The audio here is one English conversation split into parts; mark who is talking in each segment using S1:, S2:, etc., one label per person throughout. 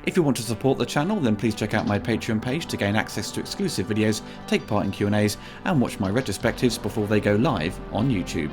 S1: If you want to support the channel, then please check out my Patreon page to gain access to exclusive videos, take part in Q&As, and watch my retrospectives before they go live on YouTube.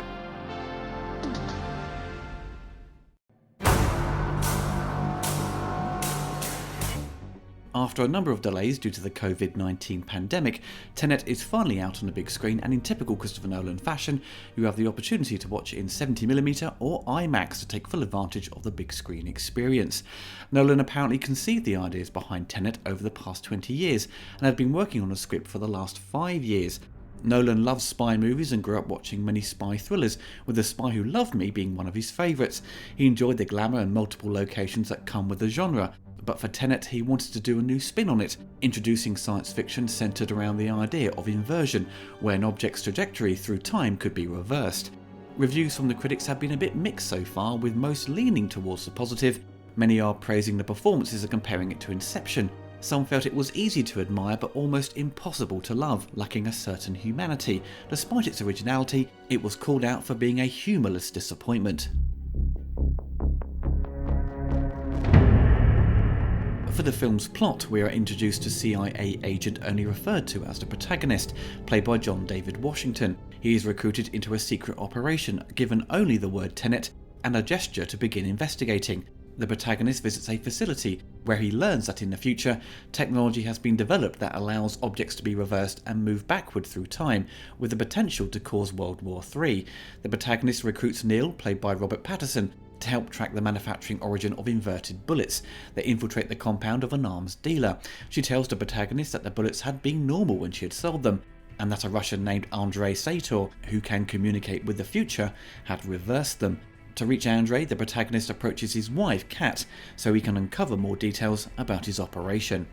S1: After a number of delays due to the COVID-19 pandemic, Tenet is finally out on the big screen, and in typical Christopher Nolan fashion, you have the opportunity to watch it in 70mm or IMAX to take full advantage of the big screen experience. Nolan apparently conceived the ideas behind Tenet over the past 20 years and had been working on a script for the last 5 years. Nolan loves spy movies and grew up watching many spy thrillers, with The Spy Who Loved Me being one of his favourites. He enjoyed the glamour and multiple locations that come with the genre. But for Tenet, he wanted to do a new spin on it, introducing science fiction centred around the idea of inversion, where an object's trajectory through time could be reversed. Reviews from the critics have been a bit mixed so far, with most leaning towards the positive. Many are praising the performances and comparing it to Inception. Some felt it was easy to admire but almost impossible to love, lacking a certain humanity. Despite its originality, it was called out for being a humourless disappointment. For the film's plot, we are introduced to CIA agent only referred to as the protagonist, played by John David Washington. He is recruited into a secret operation, given only the word Tenet and a gesture to begin investigating. The protagonist visits a facility where he learns that in the future, technology has been developed that allows objects to be reversed and move backward through time, with the potential to cause World War III. The protagonist recruits Neil, played by Robert Pattinson, to help track the manufacturing origin of inverted bullets. They infiltrate the compound of an arms dealer. She tells the protagonist that the bullets had been normal when she had sold them, and that a Russian named Andrei Sator, who can communicate with the future, had reversed them. To reach Andrei, the protagonist approaches his wife, Kat, so he can uncover more details about his operation.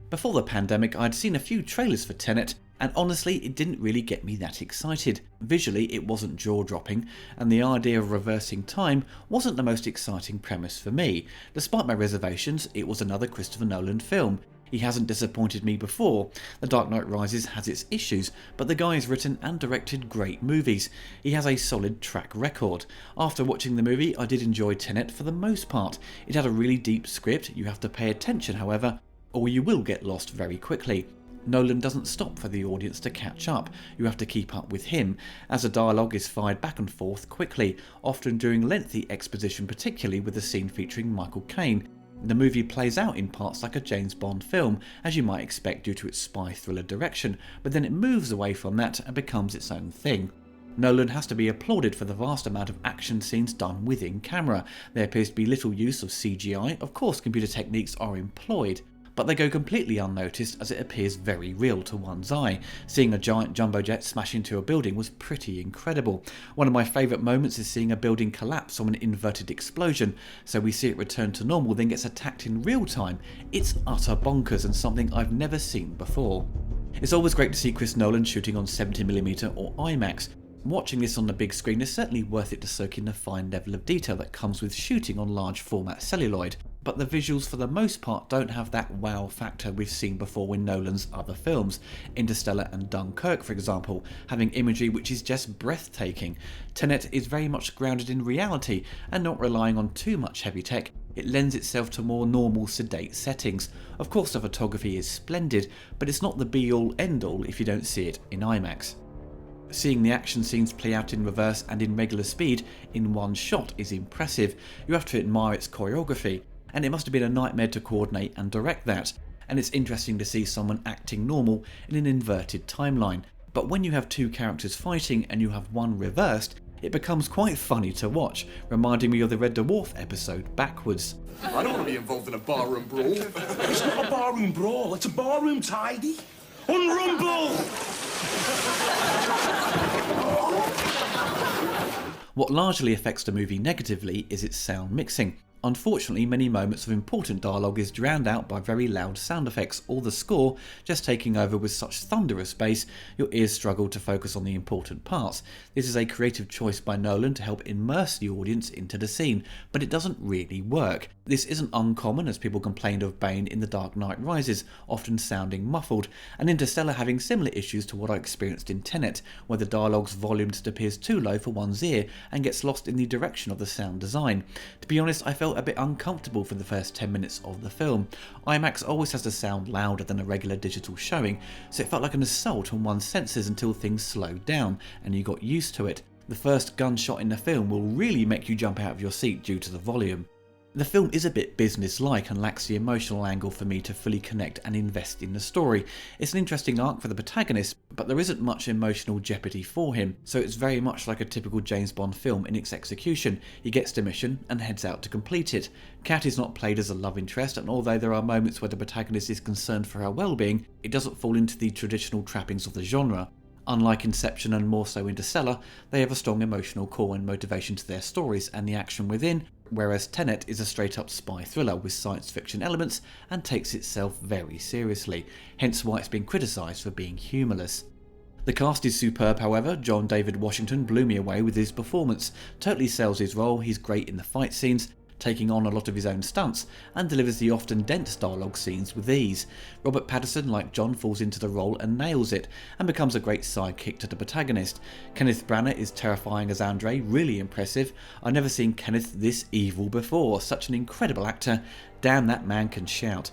S1: Before the pandemic, I'd seen a few trailers for Tenet, and honestly, it didn't really get me that excited. Visually, it wasn't jaw-dropping, and the idea of reversing time wasn't the most exciting premise for me. Despite my reservations, it was another Christopher Nolan film. He hasn't disappointed me before. The Dark Knight Rises has its issues, but the guy has written and directed great movies. He has a solid track record. After watching the movie, I did enjoy Tenet for the most part. It had a really deep script. You have to pay attention, however, or you will get lost very quickly. Nolan doesn't stop for the audience to catch up. You have to keep up with him, as the dialogue is fired back and forth quickly, often during lengthy exposition, particularly with the scene featuring Michael Caine. The movie plays out in parts like a James Bond film, as you might expect due to its spy thriller direction, but then it moves away from that and becomes its own thing. Nolan has to be applauded for the vast amount of action scenes done within camera. There appears to be little use of CGI. Of course, computer techniques are employed, but they go completely unnoticed as it appears very real to one's eye. Seeing a giant jumbo jet smash into a building was pretty incredible. One of my favourite moments is seeing a building collapse from an inverted explosion, so we see it return to normal then gets attacked in real time. It's utter bonkers and something I've never seen before. It's always great to see Chris Nolan shooting on 70mm or IMAX. Watching this on the big screen is certainly worth it to soak in the fine level of detail that comes with shooting on large format celluloid, but the visuals for the most part don't have that wow factor we've seen before in Nolan's other films, Interstellar and Dunkirk for example, having imagery which is just breathtaking. Tenet is very much grounded in reality and not relying on too much heavy tech. It lends itself to more normal, sedate settings. Of course the photography is splendid, but it's not the be-all end-all if you don't see it in IMAX. Seeing the action scenes play out in reverse and in regular speed in one shot is impressive. You have to admire its choreography, and it must have been a nightmare to coordinate and direct that. And it's interesting to see someone acting normal in an inverted timeline. But when you have two characters fighting and you have one reversed, it becomes quite funny to watch, reminding me of the Red Dwarf episode Backwards.
S2: I don't want to be involved in a barroom brawl.
S3: It's not a barroom brawl, it's a barroom tidy. Unrumble!
S1: What largely affects the movie negatively is its sound mixing. Unfortunately, many moments of important dialogue is drowned out by very loud sound effects, or the score just taking over with such thunderous bass your ears struggle to focus on the important parts. This is a creative choice by Nolan to help immerse the audience into the scene, but it doesn't really work. This isn't uncommon, as people complained of Bane in The Dark Knight Rises, often sounding muffled, and Interstellar having similar issues to what I experienced in Tenet, where the dialogue's volume just appears too low for one's ear and gets lost in the direction of the sound design. To be honest, I felt a bit uncomfortable for the first 10 minutes of the film. IMAX always has to sound louder than a regular digital showing, so it felt like an assault on one's senses until things slowed down and you got used to it. The first gunshot in the film will really make you jump out of your seat due to the volume. The film is a bit business-like and lacks the emotional angle for me to fully connect and invest in the story. It's an interesting arc for the protagonist, but there isn't much emotional jeopardy for him, so it's very much like a typical James Bond film in its execution. He gets the mission and heads out to complete it. Kat is not played as a love interest, and although there are moments where the protagonist is concerned for her well-being, it doesn't fall into the traditional trappings of the genre. Unlike Inception and more so Interstellar, they have a strong emotional core and motivation to their stories and the action within, whereas Tenet is a straight-up spy thriller with science fiction elements and takes itself very seriously, hence why it's been criticised for being humourless. The cast is superb, however. John David Washington blew me away with his performance, totally sells his role, he's great in the fight scenes, taking on a lot of his own stunts, and delivers the often dense dialogue scenes with ease. Robert Pattinson, like John, falls into the role and nails it, and becomes a great sidekick to the protagonist. Kenneth Branagh is terrifying as Andre, really impressive. I've never seen Kenneth this evil before, such an incredible actor. Damn, that man can shout.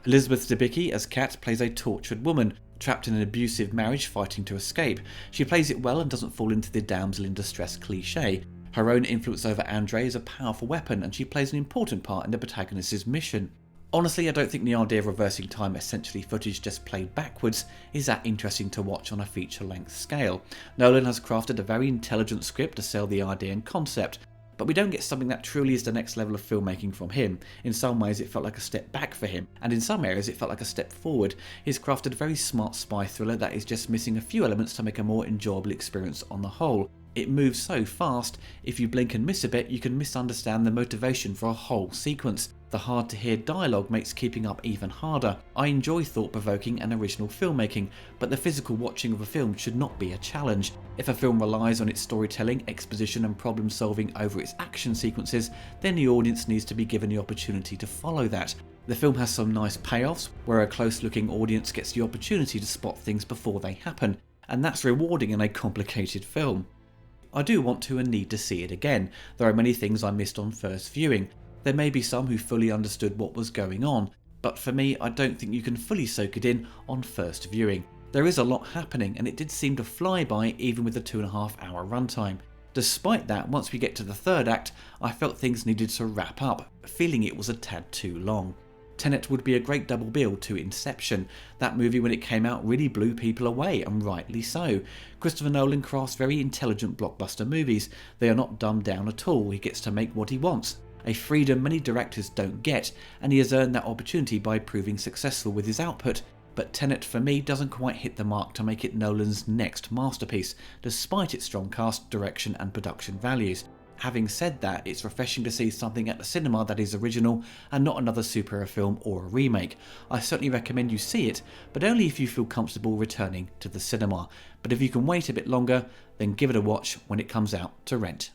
S1: Elizabeth Debicki as Kat plays a tortured woman, trapped in an abusive marriage fighting to escape. She plays it well and doesn't fall into the damsel in distress cliché. Her own influence over Andre is a powerful weapon, and she plays an important part in the protagonist's mission. Honestly, I don't think the idea of reversing time, essentially footage just played backwards, is that interesting to watch on a feature-length scale. Nolan has crafted a very intelligent script to sell the idea and concept, but we don't get something that truly is the next level of filmmaking from him. In some ways it felt like a step back for him, and in some areas it felt like a step forward. He's crafted a very smart spy thriller that is just missing a few elements to make a more enjoyable experience on the whole. It moves so fast, if you blink and miss a bit, you can misunderstand the motivation for a whole sequence. The hard-to-hear dialogue makes keeping up even harder. I enjoy thought-provoking and original filmmaking, but the physical watching of a film should not be a challenge. If a film relies on its storytelling, exposition and problem-solving over its action sequences, then the audience needs to be given the opportunity to follow that. The film has some nice payoffs, where a close-looking audience gets the opportunity to spot things before they happen, and that's rewarding in a complicated film. I do want to and need to see it again. There are many things I missed on first viewing. There may be some who fully understood what was going on, but for me, I don't think you can fully soak it in on first viewing. There is a lot happening, and it did seem to fly by even with the 2.5-hour runtime. Despite that, once we get to the third act, I felt things needed to wrap up, feeling it was a tad too long. Tenet would be a great double bill to Inception. That movie, when it came out, really blew people away, and rightly so. Christopher Nolan crafts very intelligent blockbuster movies. They are not dumbed down at all. He gets to make what he wants, a freedom many directors don't get, and he has earned that opportunity by proving successful with his output. But Tenet for me doesn't quite hit the mark to make it Nolan's next masterpiece, despite its strong cast, direction and production values. Having said that, it's refreshing to see something at the cinema that is original and not another superhero film or a remake. I certainly recommend you see it, but only if you feel comfortable returning to the cinema. But if you can wait a bit longer, then give it a watch when it comes out to rent.